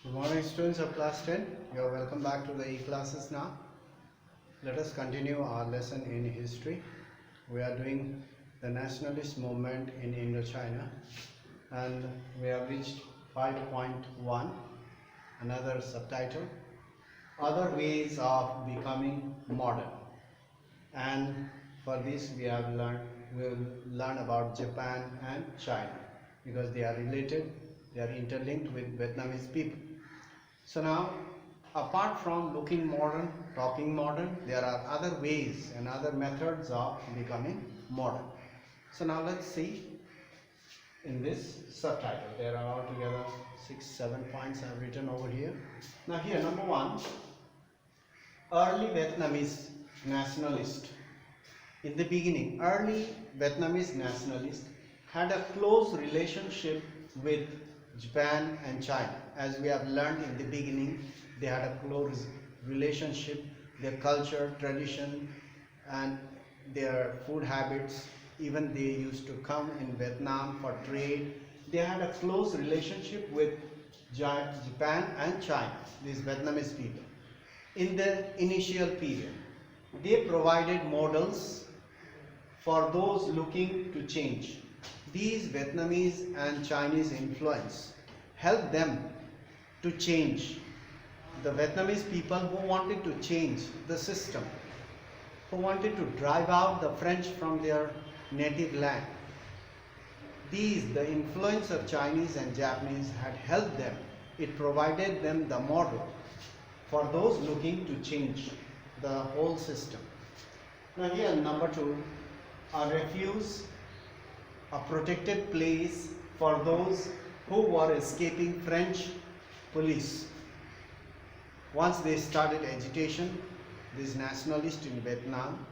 Good morning, students of class 10. You are welcome back to the e-classes now. Let us continue our lesson in history. We are doing the nationalist movement in Indochina and we have reached 5.1, another subtitle, Other Ways of Becoming Modern. And for this we will learn about Japan and China because they are related, they are interlinked with Vietnamese people. So now, apart from looking modern, talking modern, there are other ways and other methods of becoming modern. So now let's see in this subtitle. There are altogether 6-7 points I have written over here. Now here, number one, early Vietnamese nationalist. In the beginning, early Vietnamese nationalists had a close relationship with Japan and China. As we have learned in the beginning, they had a close relationship, their culture, tradition and their food habits. Even they used to come in Vietnam for trade. They had a close relationship with Japan and China, these Vietnamese people. In the initial period, they provided models for those looking to change. These Vietnamese and Chinese influence helped them to change. The Vietnamese people who wanted to change the system, who wanted to drive out the French from their native land. The influence of Chinese and Japanese had helped them. It provided them the model for those looking to change the whole system. Now here, number two, a refuge, a protected place for those who were escaping French police. Once they started agitation, these nationalists in Vietnam,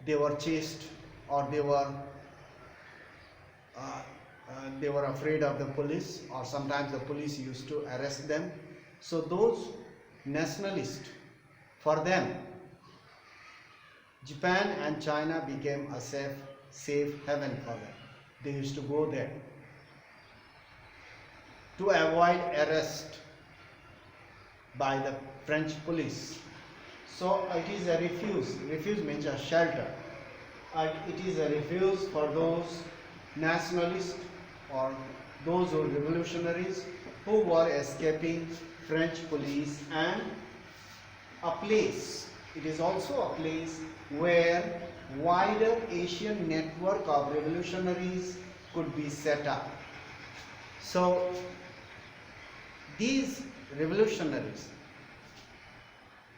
they were chased or they were afraid of the police, or sometimes the police used to arrest them. So those nationalists, for them, Japan and China became a safe haven for them. They used to go there to avoid arrest by the French police. So it is a refuge. Refuge means a shelter. It is a refuge for those nationalists or those who are revolutionaries who were escaping French police, and a place. It is also a place where wider Asian network of revolutionaries could be set up. So these revolutionaries,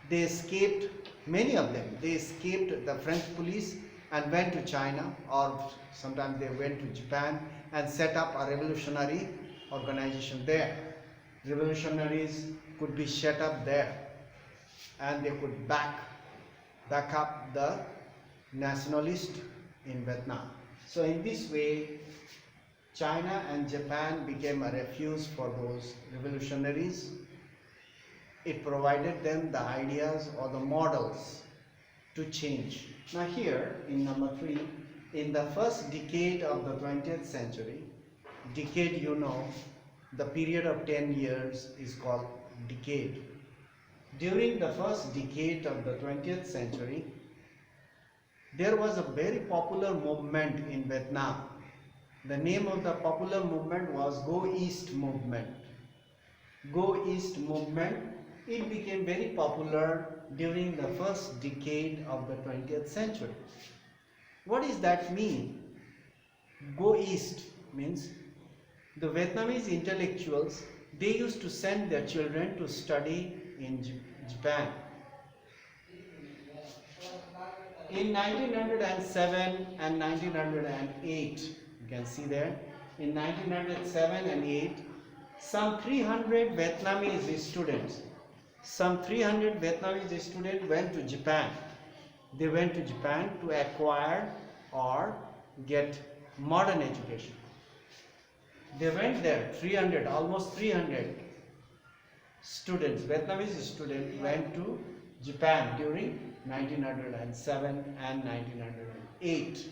they escaped, many of them, they escaped the French police and went to China, or sometimes they went to Japan and set up a revolutionary organization there. Revolutionaries could be set up there and they could back up the nationalist in Vietnam. So in this way, China and Japan became a refuge for those revolutionaries. It provided them the ideas or the models to change. Now here in number 3, in the first decade of the 20th century, decade, you know, the period of 10 years is called decade. During the first decade of the 20th century, there was a very popular movement in Vietnam. The name of the popular movement was Go East movement. Go East movement, it became very popular during the first decade of the 20th century. What does that mean? Go East means the Vietnamese intellectuals, they used to send their children to study in Japan. In 1907 and 1908, you can see there, in 1907 and 8, some 300 Vietnamese students went to Japan. They went to Japan to acquire or get modern education. They went there, almost 300 students, Vietnamese students went to Japan during 1907 and 1908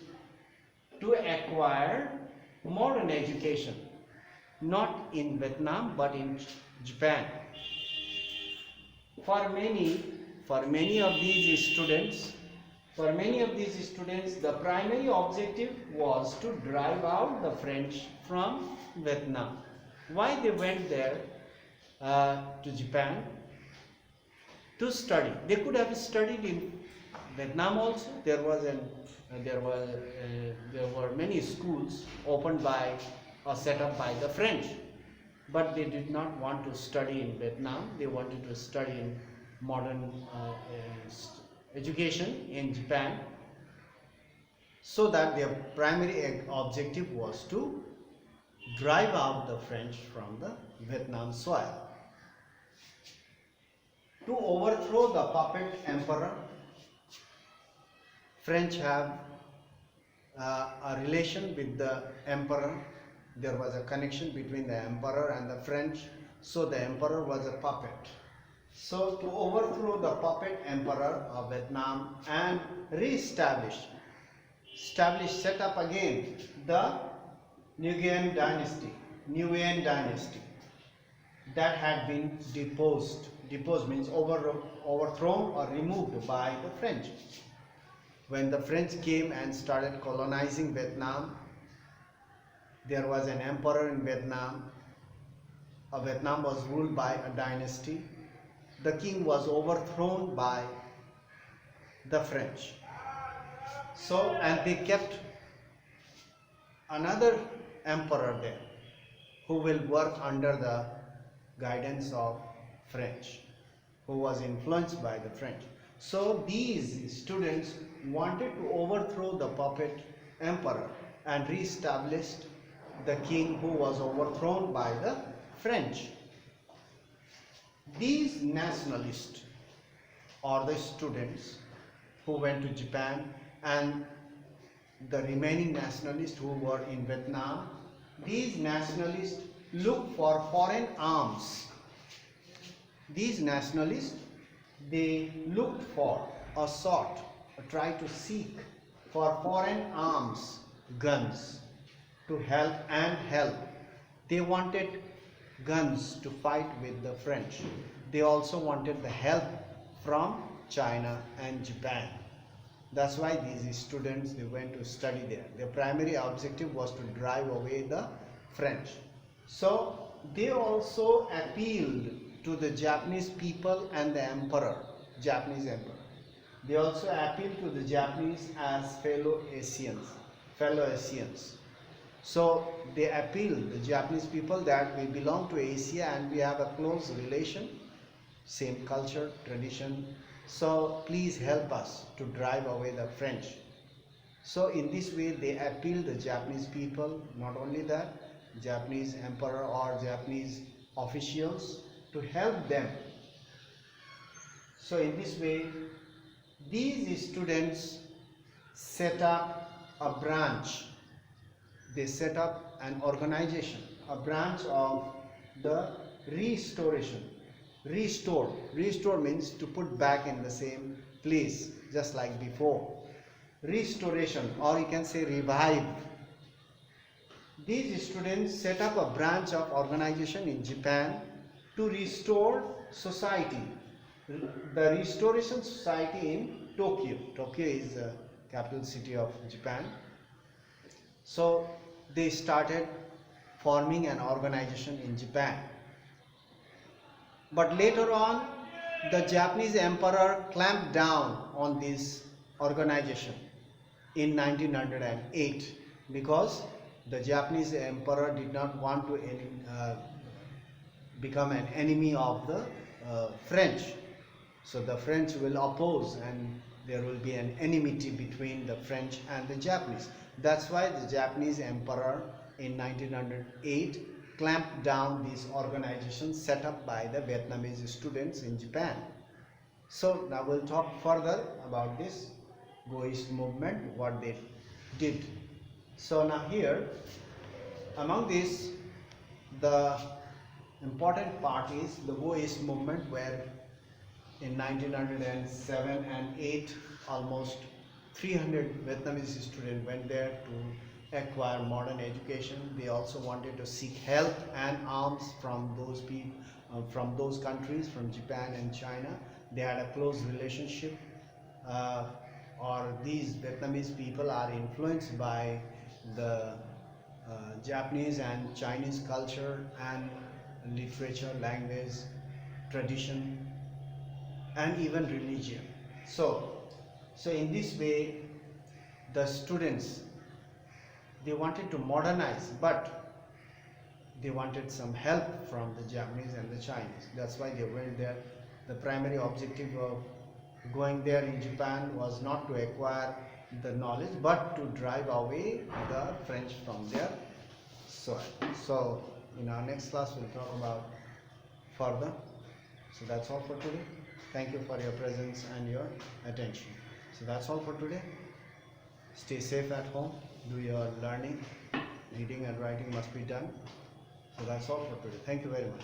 to acquire modern education. not in Vietnam but in Japan. For many of these students, the primary objective was to drive out the French from Vietnam. Why they went there to Japan? To study. They could have studied in Vietnam also. There were many schools opened by or set up by the French, but they did not want to study in Vietnam. They wanted to study in modern education in Japan, so that their primary objective was to drive out the French from the Vietnam soil. To overthrow the puppet emperor, French have a relation with the emperor. There was a connection between the emperor and the French, so the emperor was a puppet. So to overthrow the puppet emperor of Vietnam and set up again the Nguyen dynasty that had been deposed. Deposed means overthrown or removed by the French. When the French came and started colonizing Vietnam, there was an emperor in Vietnam. Vietnam was ruled by a dynasty. The king was overthrown by the French. So, and they kept another emperor there who will work under the guidance of French, who was influenced by the French. So these students wanted to overthrow the puppet emperor and re-establish the king who was overthrown by the French. These nationalists, or the students who went to Japan, and the remaining nationalists who were in Vietnam, these nationalists looked for foreign arms. These nationalists, they looked for or sought or tried to seek for foreign arms, guns to help. They wanted guns to fight with the French. They also wanted the help from China and Japan. That's why these students, they went to study there. Their primary objective was to drive away the French. So they also appealed to the Japanese people and the Japanese emperor. They also appealed to the Japanese as fellow Asians. So they appealed the Japanese people that we belong to Asia and we have a close relation, same culture, tradition. So please help us to drive away the French. So in this way they appealed the Japanese people, not only that, Japanese emperor or Japanese officials to help them. So in this way, these students set up a branch. They set up an organization, a branch of the restoration. Restore means to put back in the same place, just like before. Restoration, or you can say revive. These students set up a branch of organization in Japan to restore society. The Restoration Society in Tokyo. Tokyo is the capital city of Japan. So they started forming an organization in Japan. But later on, the Japanese emperor clamped down on this organization in 1908 because the Japanese emperor did not want to become an enemy of the French. So the French will oppose and there will be an enmity between the French and the Japanese. That's why the Japanese emperor in 1908 clamped down this organization set up by the Vietnamese students in Japan. So now we'll talk further about this Goist movement, what they did. So now here, among this, the important part is the Goist movement, where in 1907 and 8 almost 300 Vietnamese students went there to acquire modern education. They also wanted to seek help and arms from those people, from those countries, from Japan and China. They had a close relationship, or these Vietnamese people are influenced by the Japanese and Chinese culture and literature, language, tradition, and even religion. So in this way, the students, they wanted to modernize, but they wanted some help from the Japanese and the Chinese. That's why they went there. The primary objective of going there in Japan was not to acquire the knowledge, but to drive away the French from their soil. So in our next class, we'll talk about further. So that's all for today. Thank you for your presence and your attention. So that's all for today. Stay safe at home. Do your learning. Reading and writing must be done. So that's all for today. Thank you very much.